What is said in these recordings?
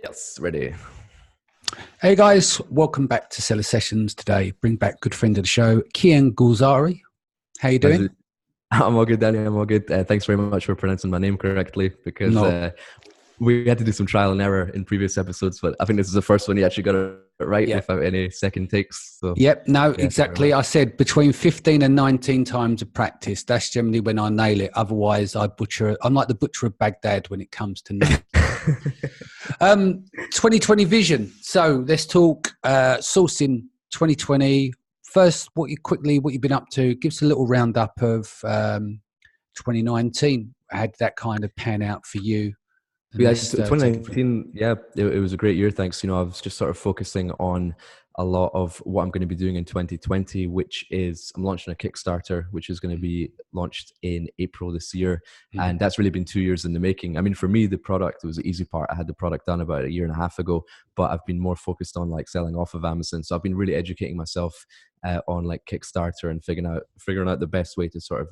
Yes, ready. Hey guys, welcome back to Seller Sessions today. Bring back good friend of the show, Kian Golzari. How you doing? I'm all good, Danny. I'm all good. Thanks very much for pronouncing my name correctly because No. we had to do some trial and error in previous episodes, but I think this is the first one you actually got it right Yep. without any second takes. So Yep. No, yeah, exactly. I said between 15 and 19 times of practice. That's generally when I nail it. Otherwise, I'm like the butcher of Baghdad when it comes to names. 2020 vision. So let's talk sourcing 2020. First, what you've been up to. Give us a little roundup of 2019. How did that kind of pan out for you? Yeah, 2019, yeah, it was a great year. Thanks. I was just sort of focusing on a lot of what I'm going to be doing in 2020, which is I'm launching a Kickstarter, which is going to be launched in April this year. And that's really been 2 years in the making. I mean, for me, the product was the easy part. I had the product done about a year and a half ago, but I've been more focused on like selling off of Amazon. So I've been really educating myself on like Kickstarter and figuring out the best way to sort of,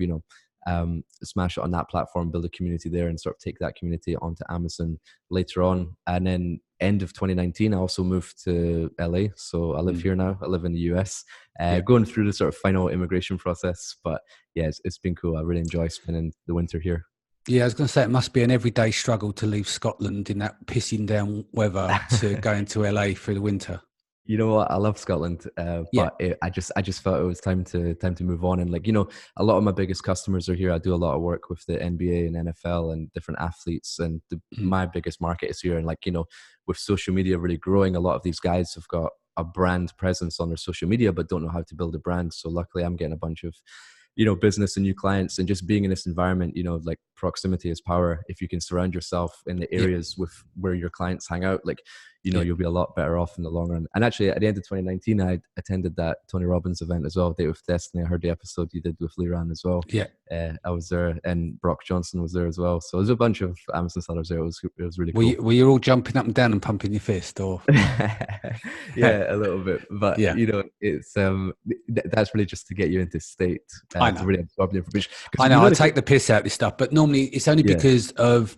smash it on that platform, build a community there, and sort of take that community onto Amazon later on. And then end of 2019, I also moved to LA. So I live here now. I live in the US, going through the sort of final immigration process. But yeah, it's been cool. I really enjoy spending the winter here. Yeah, I was going to say it must be an everyday struggle to leave Scotland in that pissing down weather to go into LA through the winter. You know what? I love Scotland, but I just felt it was time to move on. And a lot of my biggest customers are here. I do a lot of work with the NBA and NFL and different athletes, and my biggest market is here. And with social media really growing, a lot of these guys have got a brand presence on their social media, but don't know how to build a brand. So luckily, I'm getting a bunch of business and new clients, and just being in this environment, like proximity is power. If you can surround yourself in the areas with where your clients hang out, you'll be a lot better off in the long run. And actually at the end of 2019, I attended that Tony Robbins event as well, Date with Destiny. I heard the episode you did with Liran as well. Yeah. I was there, and Brock Johnson was there as well. So there's a bunch of Amazon sellers there. It was really cool. Were you all jumping up and down and pumping your fist, or? Yeah, a little bit, but it's that's really just to get you into state I know. to really absorb the information. I know. I take the piss out of this stuff, but normally it's only because of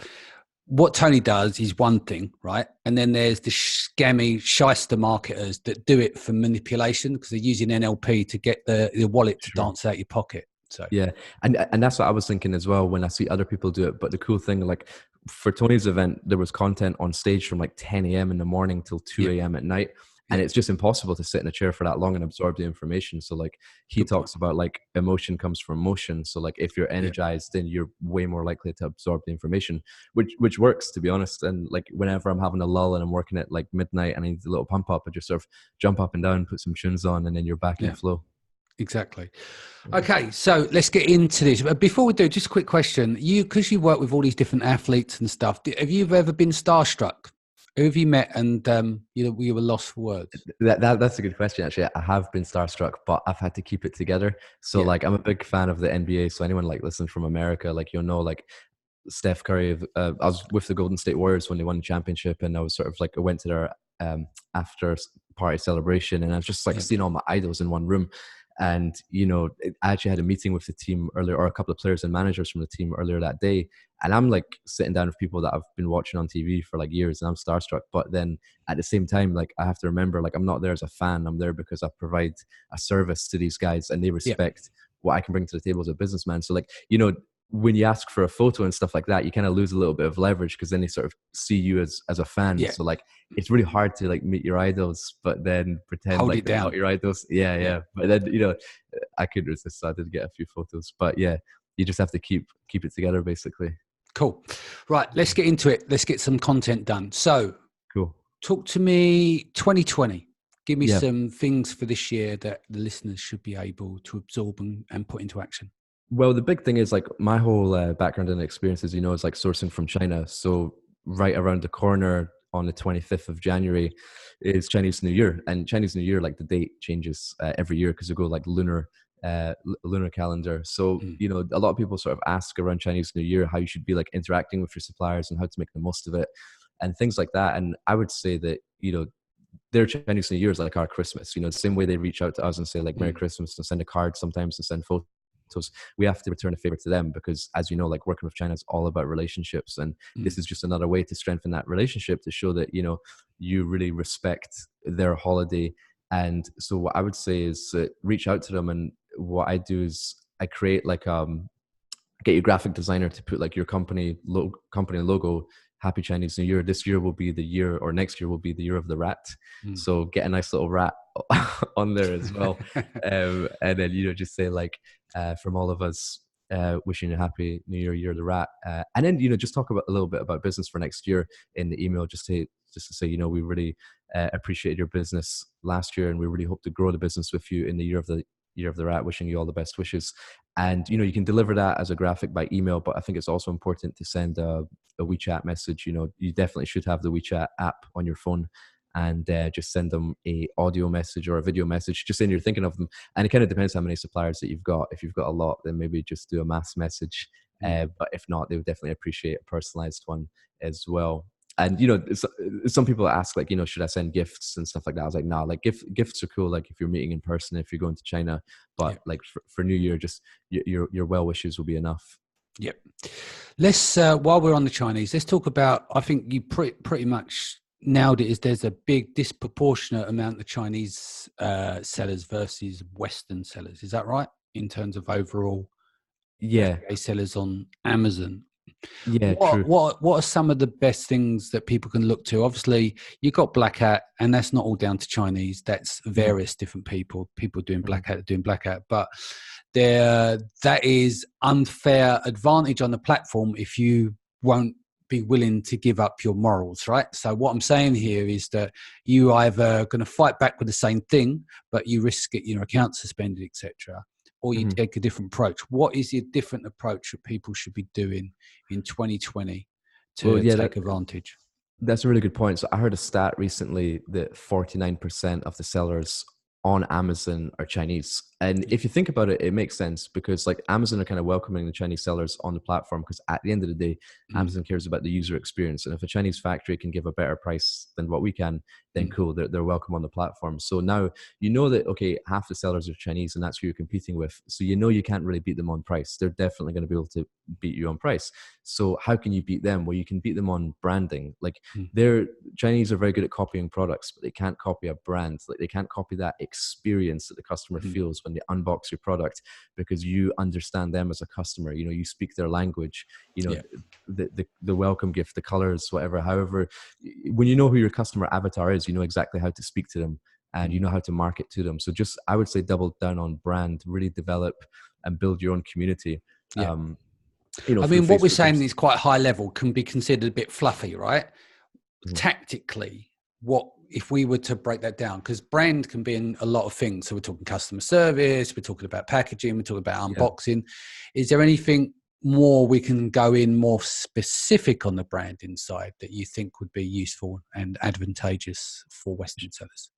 what Tony does is one thing, right? And then there's the scammy shyster marketers that do it for manipulation because they're using NLP to get the wallet to dance out your pocket. So yeah, and that's what I was thinking as well when I see other people do it. But the cool thing, like for Tony's event, there was content on stage from like 10 a.m. in the morning till 2 a.m. at night. And it's just impossible to sit in a chair for that long and absorb the information. So like he talks about like emotion comes from motion. So like if you're energized, then you're way more likely to absorb the information, which works, to be honest. And like whenever I'm having a lull and I'm working at like midnight and I need a little pump up, I just sort of jump up and down, put some tunes on, and then you're back in flow. Exactly. Okay, so let's get into this. But before we do, just a quick question. Because you work with all these different athletes and stuff, have you ever been starstruck? Who have you met and you were lost for words? That's a good question, actually. I have been starstruck, but I've had to keep it together. So like I'm a big fan of the NBA. So anyone like listening from America, like like Steph Curry, I was with the Golden State Warriors when they won the championship, and I was sort of like I went to their after party celebration, and I was just like seeing all my idols in one room. And I actually had a meeting with the team earlier, or a couple of players and managers from the team earlier that day, and I'm like sitting down with people that I've been watching on TV for like years, and I'm starstruck. But then at the same time, like I have to remember, like I'm not there as a fan. I'm there because I provide a service to these guys, and they respect what I can bring to the table as a businessman. So like when you ask for a photo and stuff like that, you kind of lose a little bit of leverage because then they sort of see you as a fan. So like it's really hard to like meet your idols, but then pretend Hold like it they're down. not your idols. Yeah. But then I could resist, so I did get a few photos. But yeah, you just have to keep it together, basically. Cool. Right, let's get into it. Let's get some content done. So cool. Talk to me 2020. Give me some things for this year that the listeners should be able to absorb and put into action. Well, the big thing is like my whole background and experiences, is like sourcing from China. So right around the corner on the 25th of January is Chinese New Year. And Chinese New Year, like the date changes every year because they go like lunar calendar. So, a lot of people sort of ask around Chinese New Year how you should be like interacting with your suppliers and how to make the most of it and things like that. And I would say that, their Chinese New Year is like our Christmas, the same way they reach out to us and say like Merry Christmas and send a card sometimes and send photos. we have to return a favor to them, because as you know, like working with China is all about relationships, and this is just another way to strengthen that relationship, to show that, you know, you really respect their holiday. And so what I would say is reach out to them. And what I do is I create like get your graphic designer to put like your company logo, Happy Chinese New Year. This year will be the year, or next year will be the year of the rat. So get a nice little rat on there as well. And then, you know, just say like, from all of us, wishing you a happy new year of the rat. And then, you know, just talk about a little bit about business for next year in the email, just to say, you know, we really appreciated your business last year, and we really hope to grow the business with you in the year of the rat, wishing you all the best wishes. And, you know, you can deliver that as a graphic by email, but I think it's also important to send a WeChat message. You know, you definitely should have the WeChat app on your phone, and just send them a audio message or a video message, just saying you're thinking of them. And it kind of depends how many suppliers that you've got. If you've got a lot, then maybe just do a mass message. But if not, they would definitely appreciate a personalized one as well. And, you know, some people ask, like, you know, should I send gifts and stuff like that? I was like, nah, like gifts are cool, like if you're meeting in person, if you're going to China, but like for New Year, just your well wishes will be enough. Yep. Let's while we're on the Chinese, let's talk about, I think you pretty much nailed it, is there's a big disproportionate amount of Chinese sellers versus Western sellers. Is that right? In terms of overall FBA sellers on Amazon. Yeah, true. What are some of the best things that people can look to? Obviously, you got Black Hat, and that's not all down to Chinese. That's various different people doing Black Hat, but that is unfair advantage on the platform if you won't be willing to give up your morals, right? So what I'm saying here is that you either going to fight back with the same thing, but you risk getting your account suspended, etc., or you take a different approach. What is the different approach that people should be doing in 2020 to take advantage? That's a really good point. So I heard a stat recently that 49% of the sellers on Amazon are Chinese. And if you think about it, it makes sense, because like Amazon are kind of welcoming the Chinese sellers on the platform, because at the end of the day, Amazon cares about the user experience. And if a Chinese factory can give a better price than what we can, then cool, they're welcome on the platform. So now you know that, okay, half the sellers are Chinese, and that's who you're competing with. So you know you can't really beat them on price. They're definitely going to be able to beat you on price. So how can you beat them? Well, you can beat them on branding. Like Chinese are very good at copying products, but they can't copy a brand. Like they can't copy that experience that the customer feels when they unbox your product, because you understand them as a customer. You know, you speak their language. You know, the welcome gift, the colors, whatever. However, when you know who your customer avatar is, you know exactly how to speak to them, and you know how to market to them. So just, I would say, double down on brand, really develop and build your own community. You know, I mean, what we're saying is quite high level, can be considered a bit fluffy, right? Tactically, what if we were to break that down? Because brand can be in a lot of things. So we're talking customer service, we're talking about packaging, we're talking about unboxing. Is there anything more we can go in more specific on the branding side that you think would be useful and advantageous for Western sellers?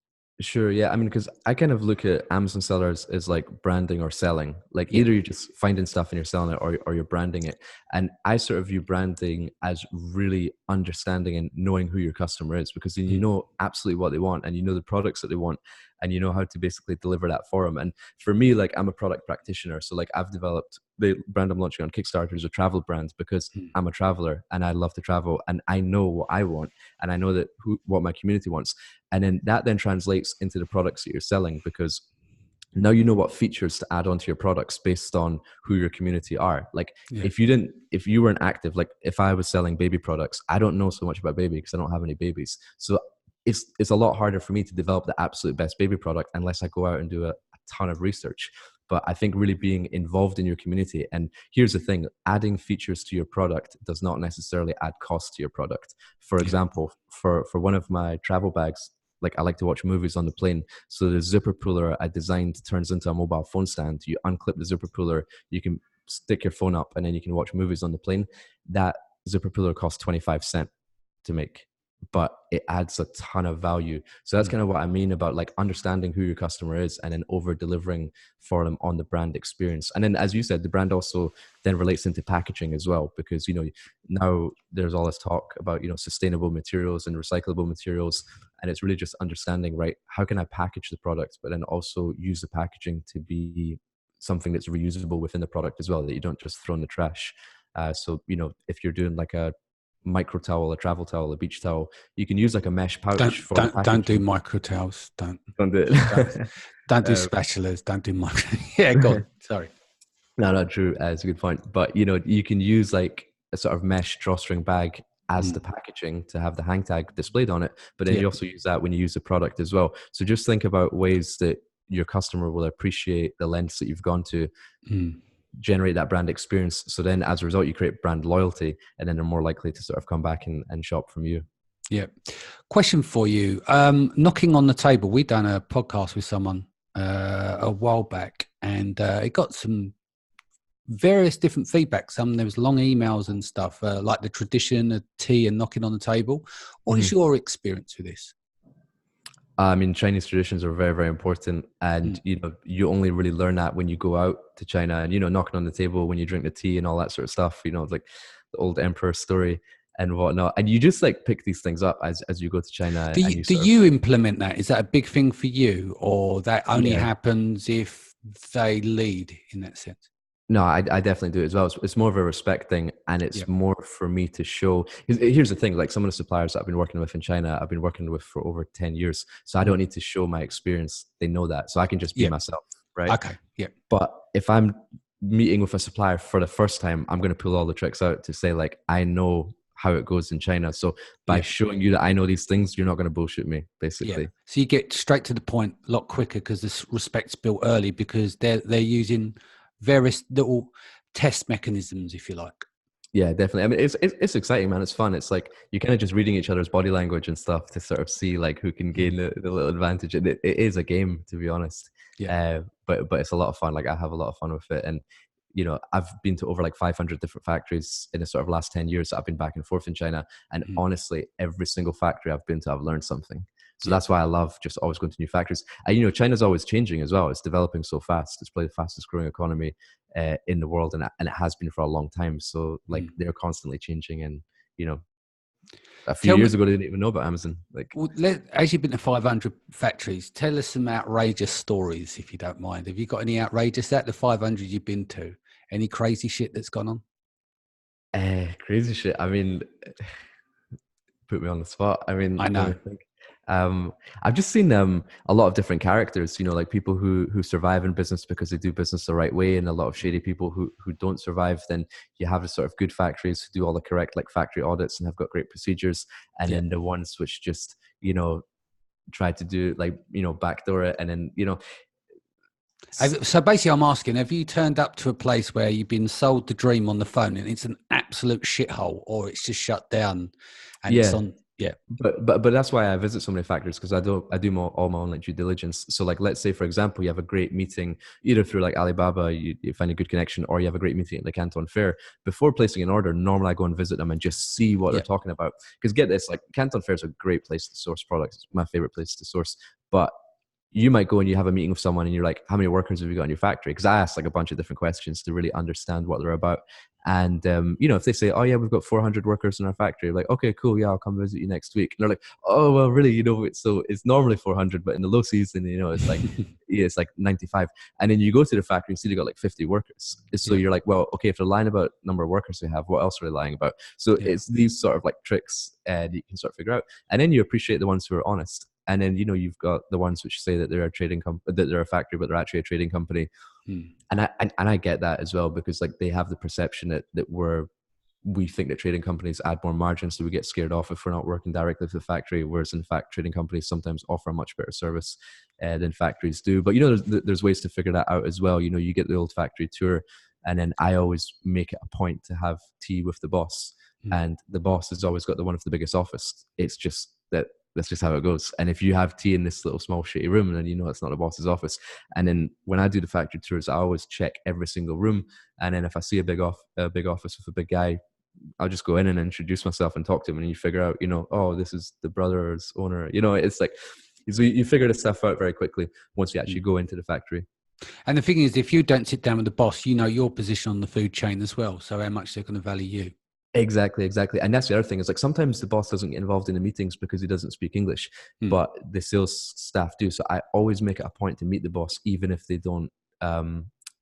Sure. Yeah. I mean, because I kind of look at Amazon sellers as like branding or selling. Like either you're just finding stuff and you're selling it, or you're branding it. And I sort of view branding as really understanding and knowing who your customer is, because then you know absolutely what they want, and you know the products that they want, and you know how to basically deliver that for them. And for me, like, I'm a product practitioner. So like I've developed the brand I'm launching on Kickstarter is a travel brand, because I'm a traveler and I love to travel, and I know what I want, and I know that what my community wants. And then that then translates into the products that you're selling, because now you know what features to add onto your products based on who your community are. Like if you weren't active, like if I was selling baby products, I don't know so much about baby because I don't have any babies. So it's a lot harder for me to develop the absolute best baby product unless I go out and do a ton of research. But I think really being involved in your community, and here's the thing, adding features to your product does not necessarily add cost to your product. For example, for one of my travel bags, like I like to watch movies on the plane. So the zipper puller I designed turns into a mobile phone stand. You unclip the zipper puller, you can stick your phone up, and then you can watch movies on the plane. That zipper puller costs 25 cents to make, but it adds a ton of value. So that's kind of what I mean about like understanding who your customer is and then over delivering for them on the brand experience. And then, as you said, the brand also then relates into packaging as well, because, you know, now there's all this talk about, you know, sustainable materials and recyclable materials. And it's really just understanding, right, how can I package the product, but then also use the packaging to be something that's reusable within the product as well, that you don't just throw in the trash. So, you know, if you're doing like a micro towel, a travel towel, a beach towel, you can use like a mesh pouch for the Don't do packaging. micro towels. Don't Do it. don't do spatulas. Don't do micro. Yeah, go on. Sorry. No, not true. It's a good point. But, you know, you can use like a sort of mesh drawstring bag as the packaging to have the hang tag displayed on it. But then you also use that when you use the product as well. So just think about ways that your customer will appreciate the lengths that you've gone to generate that brand experience. So then as a result, you create brand loyalty, and then they're more likely to sort of come back and shop from you. Yeah. Question for you. Knocking on the table. We done a podcast with someone a while back, and it got some various different feedback. There was long emails and stuff, like the tradition of tea and knocking on the table. What is your experience with this? I mean, Chinese traditions are very, very important. And, you know, you only really learn that when you go out to China and, you know, knocking on the table when you drink the tea and all that sort of stuff, you know, like the old emperor story and whatnot. And you just like pick these things up as you go to China. Do you implement that? Is that a big thing for you, or that only happens if they lead in that sense? No, I definitely do it as well. It's more of a respect thing, and it's more for me to show. Here's the thing: like some of the suppliers that I've been working with in China, I've been working with for over 10 years, so I don't need to show my experience. They know that, so I can just be myself, right? Okay, yeah. But if I'm meeting with a supplier for the first time, I'm going to pull all the tricks out to say, like, I know how it goes in China. So by showing you that I know these things, you're not going to bullshit me, basically. Yeah. So you get straight to the point a lot quicker because this respect's built early, because they're using various little test mechanisms, if you like. Yeah, definitely. I mean, it's exciting, man. It's fun. It's like you're kind of just reading each other's body language and stuff to sort of see like who can gain the little advantage. It is a game, to be honest. Yeah. But it's a lot of fun. Like I have a lot of fun with it. And, you know, I've been to over like 500 different factories in the sort of last 10 years. I've been back and forth in China. And honestly, every single factory I've been to, I've learned something. So that's why I love just always going to new factories. And, you know, China's always changing as well. It's developing so fast. It's probably the fastest growing economy in the world. And it has been for a long time. So like they're constantly changing. And, you know, a few years ago, they didn't even know about Amazon. Like, well, as you've been to 500 factories, tell us some outrageous stories, if you don't mind. Have you got any outrageous at the 500 you've been to? Any crazy shit that's gone on? Crazy shit. I mean, put me on the spot. I mean, I know. I've just seen a lot of different characters, you know, like people who survive in business because they do business the right way, and a lot of shady people who don't survive. Then you have the sort of good factories who do all the correct like factory audits and have got great procedures, and then the ones which just, you know, try to do like, you know, backdoor it, and then, you know. So basically I'm asking, have you turned up to a place where you've been sold the dream on the phone and it's an absolute shithole, or it's just shut down and it's on? Yeah. But that's why I visit so many factories, because I do all my own like due diligence. So like, let's say for example, you have a great meeting either through like Alibaba, you find a good connection, or you have a great meeting at the Canton Fair. Before placing an order, normally I go and visit them and just see what they're talking about. Because get this, like Canton Fair is a great place to source products. It's my favorite place to source. But you might go and you have a meeting with someone and you're like, how many workers have you got in your factory? Because I asked like a bunch of different questions to really understand what they're about. And, you know, if they say, oh yeah, we've got 400 workers in our factory, like, okay, cool. Yeah, I'll come visit you next week. And they're like, oh, well, really, you know, so it's normally 400, but in the low season, you know, it's like, it's like 95. And then you go to the factory and see they got like 50 workers. So you're like, well, okay, if they're lying about the number of workers they have, what else are they lying about? So it's these sort of like tricks that you can sort of figure out. And then you appreciate the ones who are honest. And then, you know, you've got the ones which say that they're a trading that they're a factory, but they're actually a trading company. And I get that as well, because like they have the perception that we think that trading companies add more margin, so we get scared off if we're not working directly with the factory. Whereas in fact, trading companies sometimes offer a much better service than factories do. But you know, there's ways to figure that out as well. You know, you get the old factory tour, and then I always make it a point to have tea with the boss, and the boss has always got the one of the biggest office. It's just that. That's just how it goes. And if you have tea in this little small shitty room, then you know it's not the boss's office. And then when I do the factory tours, I always check every single room. And then if I see a big office with a big guy, I'll just go in and introduce myself and talk to him. And you figure out, you know, oh, this is the brother's owner. You know, it's like, so you figure this stuff out very quickly once you actually go into the factory. And the thing is, if you don't sit down with the boss, you know your position on the food chain as well. So how much they're going to value you. Exactly. And that's the other thing, is like sometimes the boss doesn't get involved in the meetings because he doesn't speak English, but the sales staff do. So I always make it a point to meet the boss, even if they don't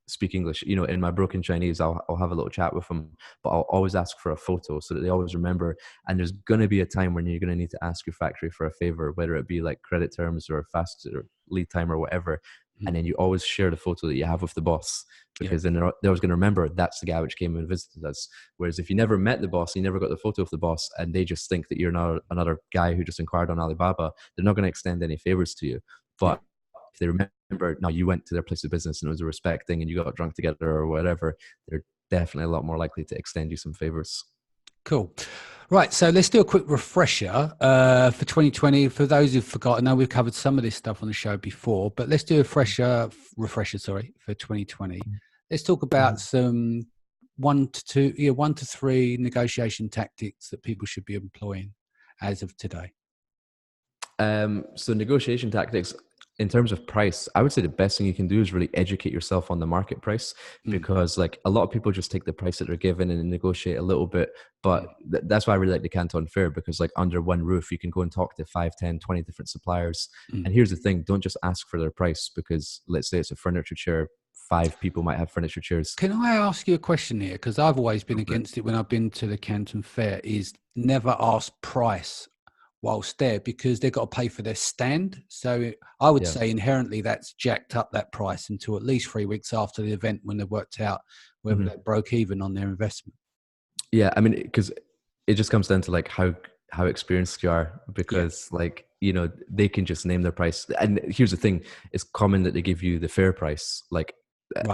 speak English. You know, in my broken Chinese, I'll have a little chat with them, but I'll always ask for a photo so that they always remember. And there's going to be a time when you're going to need to ask your factory for a favor, whether it be like credit terms or faster lead time or whatever. And then you always share the photo that you have with the boss, because then they're always going to remember that's the guy which came and visited us. Whereas if you never met the boss, you never got the photo of the boss, and they just think that you're not another guy who just inquired on Alibaba, they're not going to extend any favors to you. But if they remember, no, you went to their place of business and it was a respect thing and you got drunk together or whatever, they're definitely a lot more likely to extend you some favors. Cool. Right, so let's do a quick refresher for 2020. For those who've forgotten, I know we've covered some of this stuff on the show before, but let's do a refresher, for 2020. Let's talk about some 1 to 3 negotiation tactics that people should be employing as of today. So negotiation tactics, in terms of price, I would say the best thing you can do is really educate yourself on the market price, because like a lot of people just take the price that they're given and negotiate a little bit. But that's why I really like the Canton Fair, because like under one roof, you can go and talk to 5, 10, 20 different suppliers. And here's the thing, don't just ask for their price, because let's say it's a furniture chair, 5 people might have furniture chairs. Can I ask you a question here? Because I've always been against it when I've been to the Canton Fair, is never ask price whilst there, because they've got to pay for their stand. So I would say inherently that's jacked up that price until at least 3 weeks after the event, when they've worked out whether they broke even on their investment. Yeah, I mean, because it just comes down to like how experienced you are, because like, you know, they can just name their price. And here's the thing, it's common that they give you the fair price, like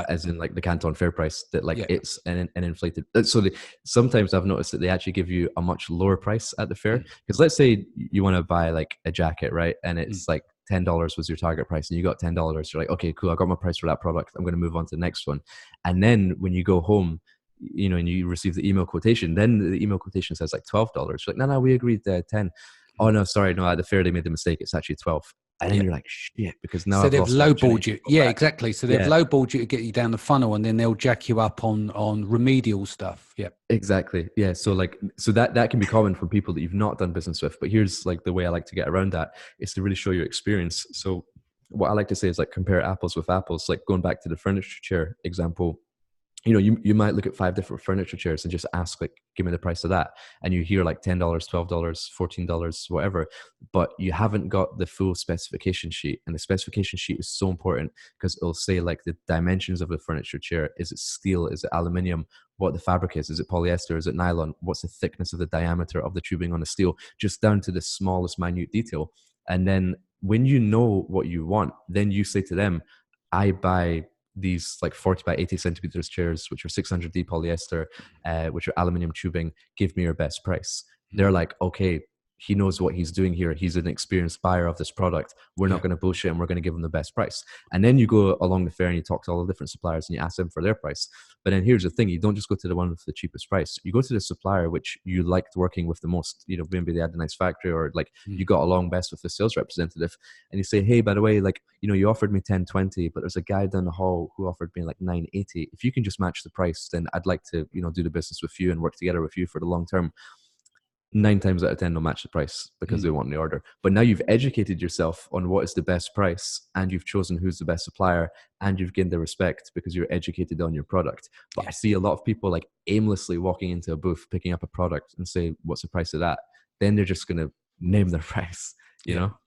as in like the Canton Fair price, that like it's an inflated. So sometimes I've noticed that they actually give you a much lower price at the fair, because let's say you want to buy like a jacket, right? And it's like $10 was your target price and you got $10. You're like, okay, cool, I got my price for that product, I'm going to move on to the next one. And then when you go home, you know, and you receive the email quotation, then the email quotation says like $12. You're like, no, we agreed 10. Oh no, sorry, no, at the fair they made the mistake, it's actually 12. And then you're like, shit, because now they've lowballed you. Yeah, exactly. So they've lowballed you to get you down the funnel, and then they'll jack you up on remedial stuff. Yeah, exactly. Yeah, so like, so that can be common for people that you've not done business with. But here's like the way I like to get around that is to really show your experience. So what I like to say is like compare apples with apples. Like going back to the furniture chair example, you know, you might look at 5 different furniture chairs and just ask, like, give me the price of that. And you hear like $10, $12, $14, whatever, but you haven't got the full specification sheet. And the specification sheet is so important, because it'll say like the dimensions of the furniture chair. Is it steel? Is it aluminium? What the fabric is it polyester? Is it nylon? What's the thickness of the diameter of the tubing on the steel? Just down to the smallest minute detail. And then when you know what you want, then you say to them, I buy these like 40 by 80 centimeters chairs, which are 600D polyester, which are aluminium tubing. Give me your best price. They're like, okay, he knows what he's doing here. He's an experienced buyer of this product. We're not going to bullshit him. We're going to give him the best price. And then you go along the fair and you talk to all the different suppliers and you ask them for their price. But then here's the thing, you don't just go to the one with the cheapest price. You go to the supplier which you liked working with the most. You know, maybe they had a nice factory, or like you got along best with the sales representative, and you say, hey, by the way, like, you know, you offered me 10.20, but there's a guy down the hall who offered me like 9.80. If you can just match the price, then I'd like to, you know, do the business with you and work together with you for the long term. 9 times out of 10 they'll match the price, because they want the order. But now you've educated yourself on what is the best price, and you've chosen who's the best supplier, and you've gained the respect because you're educated on your product. But I see a lot of people like aimlessly walking into a booth, picking up a product and say, what's the price of that? Then they're just going to name their price, you know?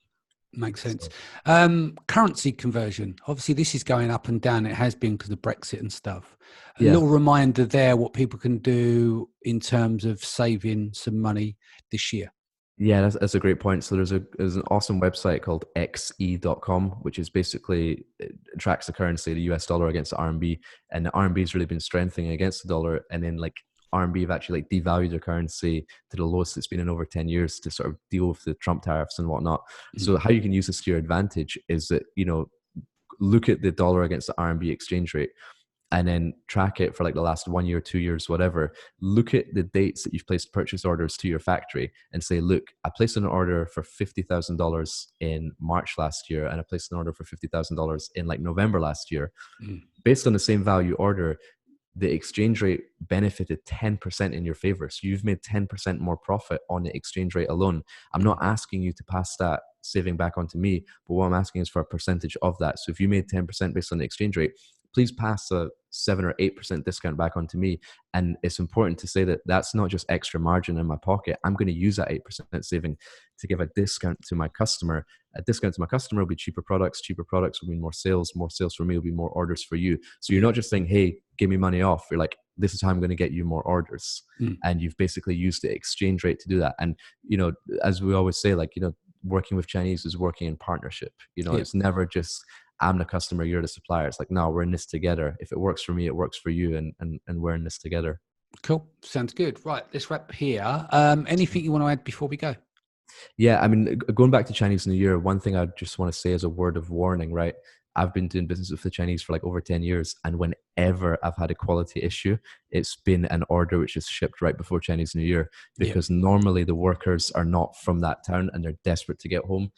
Makes sense. So. Currency conversion. Obviously, this is going up and down. It has been because of Brexit and stuff. A little reminder there, what people can do in terms of saving some money this year. Yeah, that's a great point. So there's an awesome website called xe.com, which is basically, it tracks the currency, the US dollar against the RMB, and the RMB has really been strengthening against the dollar. And then like RMB have actually like devalued their currency to the lowest it's been in over 10 years to sort of deal with the Trump tariffs and whatnot. So how you can use this to your advantage is that, you know, look at the dollar against the RMB exchange rate, and then track it for like the last 1 year, 2 years, whatever. Look at the dates that you've placed purchase orders to your factory and say, look, I placed an order for $50,000 in March last year, and I placed an order for $50,000 in like November last year. Based on the same value order, the exchange rate benefited 10% in your favor. So you've made 10% more profit on the exchange rate alone. I'm not asking you to pass that saving back onto me, but what I'm asking is for a percentage of that. So if you made 10% based on the exchange rate, please pass a 7 or 8% discount back onto me. And it's important to say that that's not just extra margin in my pocket. I'm going to use that 8% saving to give a discount to my customer. A discount to my customer will be cheaper products. Cheaper products will mean more sales. More sales for me will be more orders for you. So you're not just saying, hey, give me money off. You're like, this is how I'm going to get you more orders. And you've basically used the exchange rate to do that. And, you know, as we always say, like, you know, working with Chinese is working in partnership. You know, it's never just, I'm the customer, you're the supplier. It's like, no, we're in this together. If it works for me, it works for you, and we're in this together. Cool. Sounds good. Right. Let's wrap here. Anything you want to add before we go? Yeah, I mean, going back to Chinese New Year, one thing I just want to say as a word of warning, right? I've been doing business with the Chinese for like over 10 years. And whenever I've had a quality issue, it's been an order which is shipped right before Chinese New Year, because normally the workers are not from that town and they're desperate to get home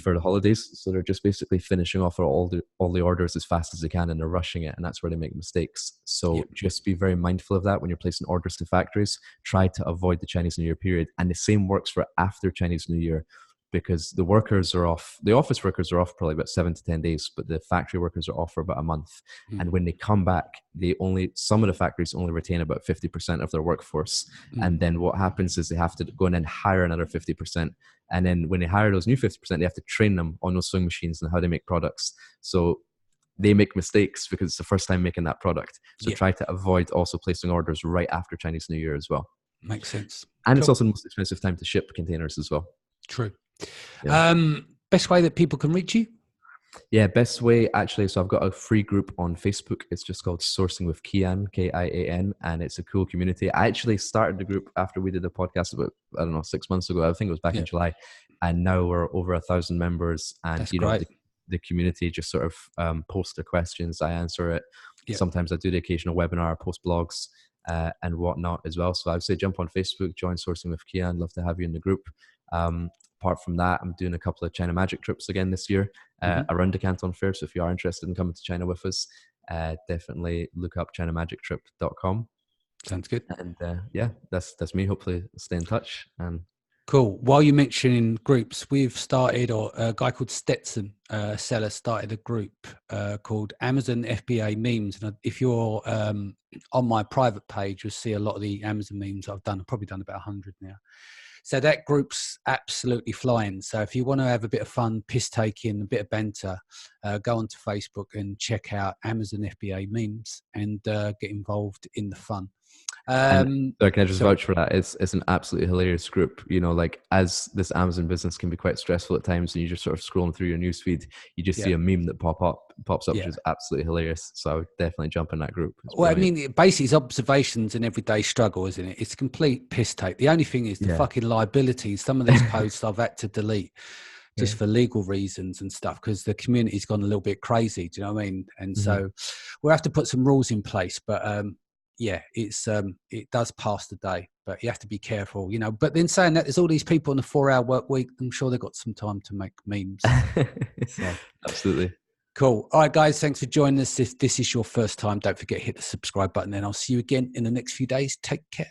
for the holidays. So they're just basically finishing off all the orders as fast as they can, and they're rushing it. And that's where they make mistakes. So just be very mindful of that when you're placing orders to factories. Try to avoid the Chinese New Year period. And the same works for after Chinese New Year, because the workers are off, the office workers are off probably about 7 to 10 days, but the factory workers are off for about a month. And when they come back, some of the factories only retain about 50% of their workforce. And then what happens is they have to go in and hire another 50%. And then when they hire those new 50%, they have to train them on those sewing machines and how they make products. So they make mistakes because it's the first time making that product. So try to avoid also placing orders right after Chinese New Year as well. Makes sense. And it's also the most expensive time to ship containers as well. True. Best way that people can reach you? Yeah, best way actually. So I've got a free group on Facebook. It's just called Sourcing with Kian, Kian, and it's a cool community. I actually started the group after we did the podcast about, I don't know, 6 months ago. I think it was back in July, and now we're over 1,000 members. And that's you know, great. The community just sort of post their questions. I answer it. Sometimes I do the occasional webinar, post blogs, and whatnot as well. So I'd say jump on Facebook, join Sourcing with Kian. Love to have you in the group. Apart from that, I'm doing a couple of China Magic trips again this year around the Canton Fair. So if you are interested in coming to China with us, definitely look up ChinaMagicTrip.com. Sounds good. And that's me. Hopefully stay in touch. And cool. While you're mentioning groups, we've started, or a guy called Stetson Seller started a group called Amazon FBA Memes. And if you're on my private page, you'll see a lot of the Amazon memes I've done. I've probably done about 100 now. So that group's absolutely flying. So if you want to have a bit of fun, piss taking, a bit of banter, go onto Facebook and check out Amazon FBA Memes and get involved in the fun. Can I just vouch for that? It's an absolutely hilarious group. You know, like, as this Amazon business can be quite stressful at times, and you just sort of scrolling through your newsfeed, you just see a meme that pops up, which is absolutely hilarious. So I would definitely jump in that group. Well, I mean, basically it's observations and everyday struggle, isn't it? It's complete piss take. The only thing is the fucking liabilities. Some of these posts I've had to delete just for legal reasons and stuff, because the community's gone a little bit crazy. Do you know what I mean? And so we'll have to put some rules in place, but it does pass the day, but you have to be careful, you know. But then saying that, there's all these people on a 4-hour work week. I'm sure they've got some time to make memes. So. Absolutely. Cool. All right, guys, thanks for joining us. If this is your first time, don't forget to hit the subscribe button, and I'll see you again in the next few days. Take care.